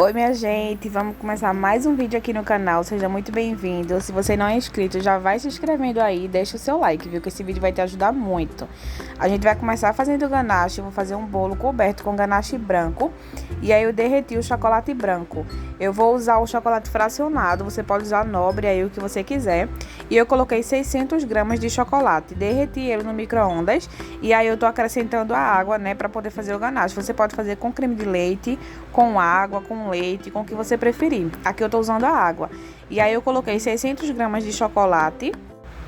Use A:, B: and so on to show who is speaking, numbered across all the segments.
A: Oi, minha gente, vamos começar mais um vídeo aqui no canal, seja muito bem-vindo. Se você não é inscrito, já vai se inscrevendo aí, deixa o seu like, viu, que esse vídeo vai te ajudar muito. A gente vai começar fazendo ganache, eu vou fazer um bolo coberto com ganache branco, e aí eu derreti o chocolate branco. Eu vou usar o chocolate fracionado, você pode usar nobre aí, o que você quiser. E eu coloquei 600 gramas de chocolate, derreti ele no micro-ondas, e aí eu tô acrescentando a água, né, pra poder fazer o ganache. Você pode fazer com creme de leite, com água, com leite, com o que você preferir. Aqui eu tô usando a água. E aí eu coloquei 600 gramas de chocolate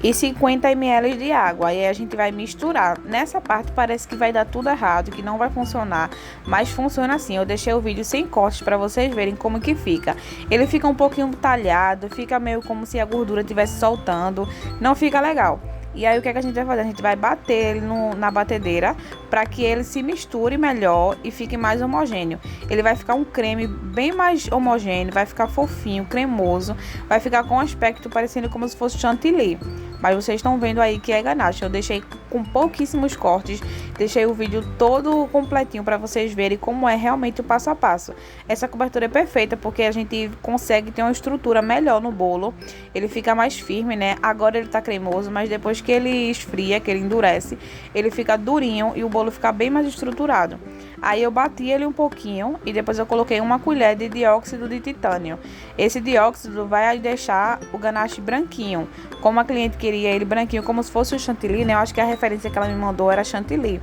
A: e 50 ml de água. E aí a gente vai misturar. Nessa parte parece que vai dar tudo errado, que não vai funcionar, mas funciona assim. Eu deixei o vídeo sem cortes para vocês verem como que fica. Ele fica um pouquinho talhado, fica meio como se a gordura estivesse soltando. Não fica legal. E aí o que é que a gente vai fazer? A gente vai bater ele na batedeira para que ele se misture melhor e fique mais homogêneo. Ele vai ficar um creme bem mais homogêneo, vai ficar fofinho, cremoso, vai ficar com um aspecto parecendo como se fosse chantilly. Mas vocês estão vendo aí que é ganache. Eu deixei com pouquíssimos cortes, deixei o vídeo todo completinho para vocês verem como é realmente o passo a passo. Essa cobertura é perfeita porque a gente consegue ter uma estrutura melhor no bolo. Ele fica mais firme, né? Agora ele tá cremoso, mas depois que ele esfria, que ele endurece, ele fica durinho e o bolo fica bem mais estruturado. Aí eu bati ele um pouquinho e depois eu coloquei uma colher de dióxido de titânio. Esse dióxido vai deixar o ganache branquinho. Como a cliente queria ele branquinho, como se fosse o chantilly, né? Eu acho que a referência que ela me mandou era chantilly.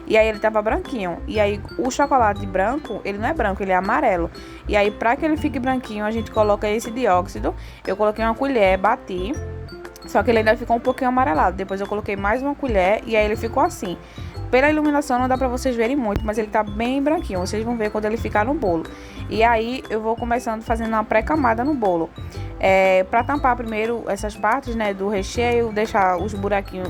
A: E aí ele tava branquinho. E aí o chocolate branco, ele não é branco, ele é amarelo. E aí pra que ele fique branquinho, a gente coloca esse dióxido. Eu coloquei uma colher, bati. Só que ele ainda ficou um pouquinho amarelado. Depois eu coloquei mais uma colher e aí ele ficou assim. Pela iluminação não dá pra vocês verem muito, mas ele tá bem branquinho. Vocês vão ver quando ele ficar no bolo. E aí eu vou começando fazendo uma pré-camada no bolo. Pra tampar primeiro essas partes, né, do recheio, deixar os buraquinhos,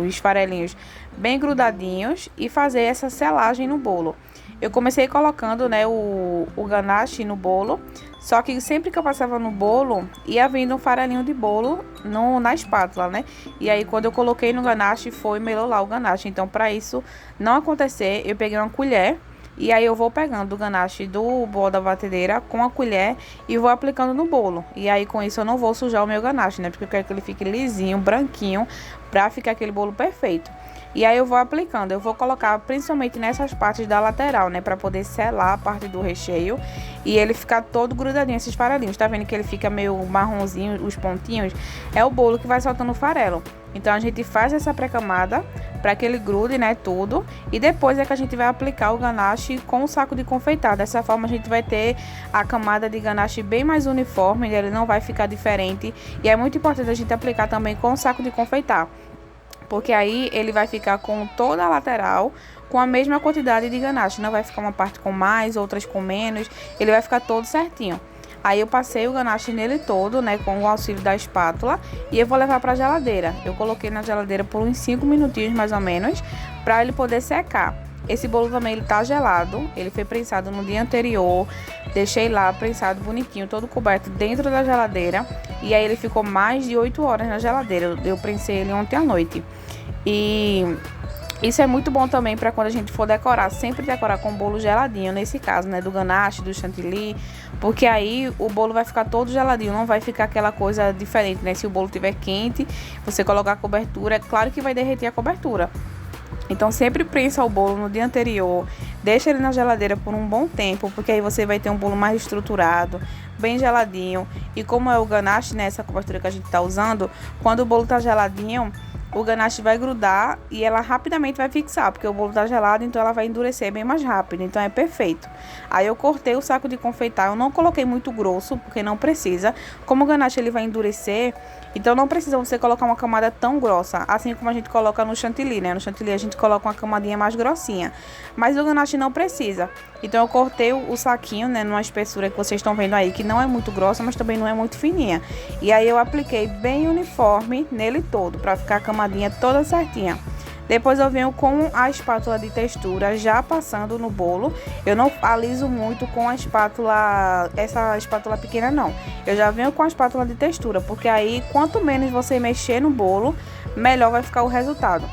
A: os farelinhos bem grudadinhos e fazer essa selagem no bolo. Eu comecei colocando, né, o ganache no bolo, só que sempre que eu passava no bolo, ia vindo um farelinho de bolo na espátula, né? E aí, quando eu coloquei no ganache, foi melolar o ganache. Então, para isso não acontecer, eu peguei uma colher e aí eu vou pegando o ganache do bolo da batedeira com a colher e vou aplicando no bolo. E aí, com isso, eu não vou sujar o meu ganache, né? Porque eu quero que ele fique lisinho, branquinho, pra ficar aquele bolo perfeito. E aí eu vou aplicando, eu vou colocar principalmente nessas partes da lateral, né, para poder selar a parte do recheio e ele ficar todo grudadinho, esses farelinhos. Tá vendo que ele fica meio marronzinho, os pontinhos? É o bolo que vai soltando o farelo. Então a gente faz essa pré-camada para que ele grude, né, tudo. E depois é que a gente vai aplicar o ganache com o saco de confeitar. Dessa forma a gente vai ter a camada de ganache bem mais uniforme, ele não vai ficar diferente. E é muito importante a gente aplicar também com o saco de confeitar, porque aí ele vai ficar com toda a lateral com a mesma quantidade de ganache. Não vai ficar uma parte com mais, outras com menos. Ele vai ficar todo certinho. Aí eu passei o ganache nele todo, né, com o auxílio da espátula. E eu vou levar para a geladeira. Eu coloquei na geladeira por uns 5 minutinhos mais ou menos, para ele poder secar. Esse bolo também ele tá gelado. Ele foi prensado no dia anterior. Deixei lá prensado bonitinho, todo coberto dentro da geladeira. E aí ele ficou mais de 8 horas na geladeira. Eu prensei ele ontem à noite. E isso é muito bom também para quando a gente for decorar, sempre decorar com bolo geladinho, nesse caso, né, do ganache, do chantilly, porque aí o bolo vai ficar todo geladinho, não vai ficar aquela coisa diferente, né? Se o bolo estiver quente, você colocar a cobertura, é claro que vai derreter a cobertura. Então sempre prensa o bolo no dia anterior, deixa ele na geladeira por um bom tempo, porque aí você vai ter um bolo mais estruturado, bem geladinho. E como é o ganache, né, essa cobertura que a gente tá usando, quando o bolo tá geladinho, o ganache vai grudar e ela rapidamente vai fixar, porque o bolo tá gelado, então ela vai endurecer bem mais rápido, então é perfeito. Aí eu cortei o saco de confeitar, eu não coloquei muito grosso, porque não precisa. Como o ganache ele vai endurecer, então não precisa você colocar uma camada tão grossa, assim como a gente coloca no chantilly, né? No chantilly a gente coloca uma camadinha mais grossinha, mas o ganache não precisa. Então eu cortei o saquinho, né, numa espessura que vocês estão vendo aí, que não é muito grossa, mas também não é muito fininha. E aí eu apliquei bem uniforme nele todo, pra ficar a camadinha toda certinha. Depois eu venho com a espátula de textura já passando no bolo. Eu não aliso muito com a espátula, essa espátula pequena não. Eu já venho com a espátula de textura, porque aí quanto menos você mexer no bolo, melhor vai ficar o resultado.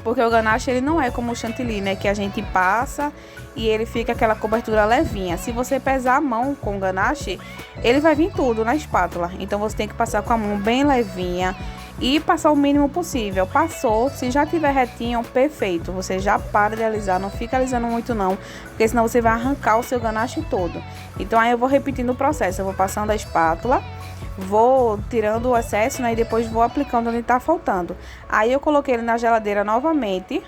A: Porque o ganache ele não é como o chantilly, né? Que a gente passa e ele fica aquela cobertura levinha. Se você pesar a mão com o ganache, ele vai vir tudo na espátula. Então você tem que passar com a mão bem levinha e passar o mínimo possível. Passou, se já tiver retinho, perfeito. Você já para de alisar, não fica alisando muito não, porque senão você vai arrancar o seu ganache todo. Então aí eu vou repetindo o processo, eu vou passando a espátula, vou tirando o excesso, né, e depois vou aplicando onde tá faltando. Aí eu coloquei ele na geladeira novamente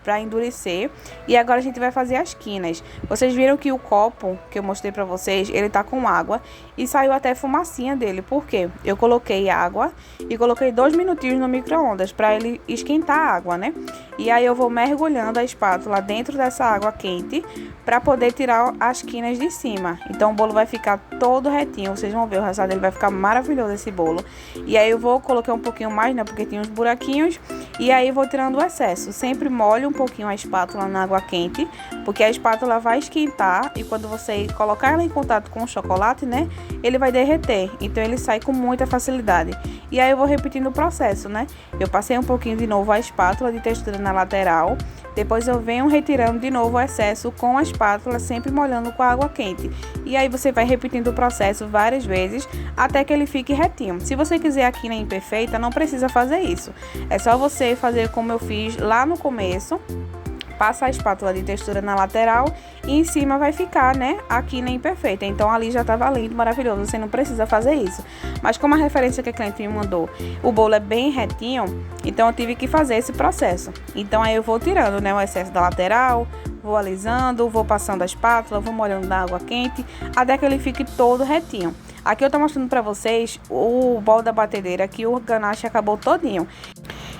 A: para endurecer. E agora a gente vai fazer as quinas. Vocês viram que o copo que eu mostrei para vocês, ele tá com água e saiu até fumacinha dele. Por quê? Eu coloquei água e coloquei 2 minutinhos no micro-ondas para ele esquentar a água, né? E aí eu vou mergulhando a espátula dentro dessa água quente para poder tirar as quinas de cima. Então o bolo vai ficar todo retinho. Vocês vão ver o resultado, ele vai ficar maravilhoso esse bolo. E aí eu vou colocar um pouquinho mais, né? Porque tem uns buraquinhos. E aí eu vou tirando o excesso. Sempre molhe um pouquinho a espátula na água quente, porque a espátula vai esquentar e quando você colocar ela em contato com o chocolate, né, ele vai derreter. Então ele sai com muita facilidade. E aí eu vou repetindo o processo, né? Eu passei um pouquinho de novo a espátula de textura na lateral. Depois eu venho retirando de novo o excesso com a espátula, sempre molhando com a água quente. E aí você vai repetindo o processo várias vezes até que ele fique retinho. Se você quiser a quina imperfeita, não precisa fazer isso. É só você fazer como eu fiz lá no começo. Passa a espátula de textura na lateral e em cima vai ficar, né, a quina imperfeita. Então ali já tá valendo, maravilhoso, você não precisa fazer isso. Mas como a referência que a cliente me mandou, o bolo é bem retinho, então eu tive que fazer esse processo. Então aí eu vou tirando, né, o excesso da lateral, vou alisando, vou passando a espátula, vou molhando na água quente, até que ele fique todo retinho. Aqui eu tô mostrando pra vocês o bolo da batedeira, que o ganache acabou todinho.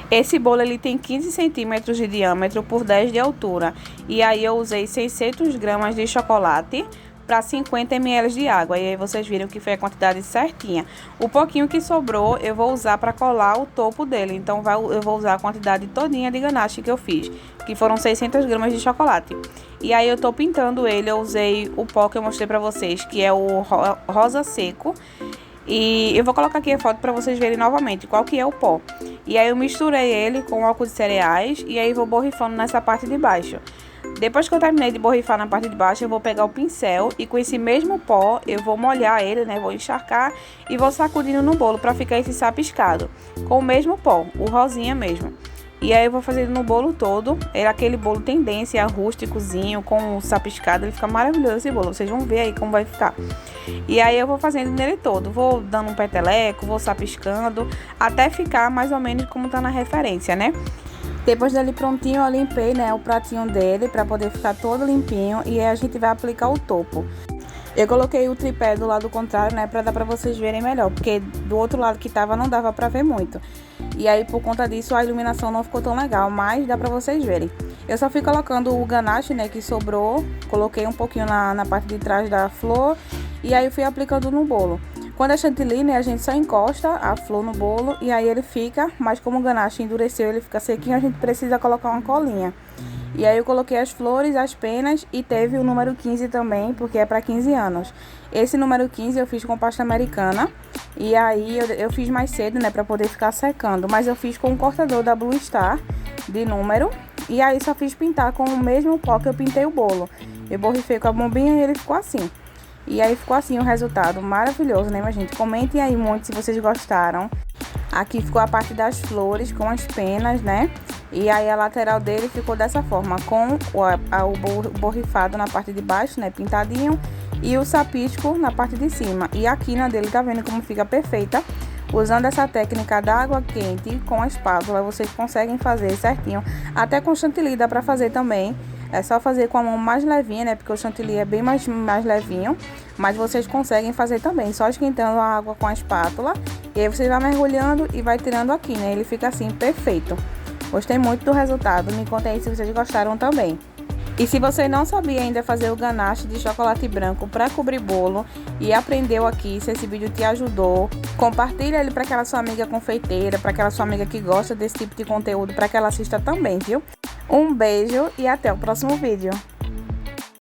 A: Esse bolo ele tem 15 centímetros de diâmetro por 10 de altura. E aí eu usei 600 gramas de chocolate para 50 ml de água. E aí vocês viram que foi a quantidade certinha. O pouquinho que sobrou eu vou usar para colar o topo dele. Então eu vou usar a quantidade todinha de ganache que eu fiz, que foram 600 gramas de chocolate. E aí eu tô pintando ele, eu usei o pó que eu mostrei para vocês, que é o rosa seco. E eu vou colocar aqui a foto para vocês verem novamente qual que é o pó. E aí eu misturei ele com álcool de cereais e aí vou borrifando nessa parte de baixo. Depois que eu terminei de borrifar na parte de baixo, eu vou pegar o pincel e com esse mesmo pó eu vou molhar ele, né? Vou encharcar e vou sacudindo no bolo para ficar esse sapiscado. Com o mesmo pó, o rosinha mesmo. E aí eu vou fazendo no bolo todo. É aquele bolo tendência rústicozinho com o sapiscado. Ele fica maravilhoso esse bolo. Vocês vão ver aí como vai ficar. E aí eu vou fazendo nele todo. Vou dando um peteleco, vou sapiscando, até ficar mais ou menos como tá na referência, né? Depois dele prontinho, eu limpei, né, o pratinho dele para poder ficar todo limpinho. E aí a gente vai aplicar o topo. Eu coloquei o tripé do lado contrário, né, para dar para vocês verem melhor, porque do outro lado que tava não dava para ver muito. E aí por conta disso a iluminação não ficou tão legal, mas dá para vocês verem. Eu só fui colocando o ganache, né, que sobrou, coloquei um pouquinho na parte de trás da flor e aí fui aplicando no bolo. Quando é chantilly, né, a gente só encosta a flor no bolo e aí ele fica, mas como o ganache endureceu, ele fica sequinho, a gente precisa colocar uma colinha. E aí eu coloquei as flores, as penas e teve o número 15 também, porque é para 15 anos. Esse número 15 eu fiz com pasta americana. E aí eu fiz mais cedo, né, para poder ficar secando. Mas eu fiz com o cortador da Blue Star de número. E aí só fiz pintar com o mesmo pó que eu pintei o bolo. Eu borrifei com a bombinha e ele ficou assim. E aí ficou assim o resultado, maravilhoso, né, minha gente? Comentem aí muito se vocês gostaram. Aqui ficou a parte das flores com as penas, né? E aí a lateral dele ficou dessa forma, com o borrifado na parte de baixo, né, pintadinho, e o sapisco na parte de cima. E a quina dele, tá vendo como fica perfeita? Usando essa técnica da água quente com a espátula, vocês conseguem fazer certinho. Até com chantilly dá pra fazer também. É só fazer com a mão mais levinha, né? Porque o chantilly é bem mais levinho. Mas vocês conseguem fazer também, só esquentando a água com a espátula. E aí você vai mergulhando e vai tirando aqui, né? Ele fica assim, perfeito. Gostei muito do resultado. Me contem aí se vocês gostaram também. E se você não sabia ainda fazer o ganache de chocolate branco para cobrir bolo e aprendeu aqui, se esse vídeo te ajudou, compartilha ele para aquela sua amiga confeiteira, para aquela sua amiga que gosta desse tipo de conteúdo, para que ela assista também, viu? Um beijo e até o próximo vídeo.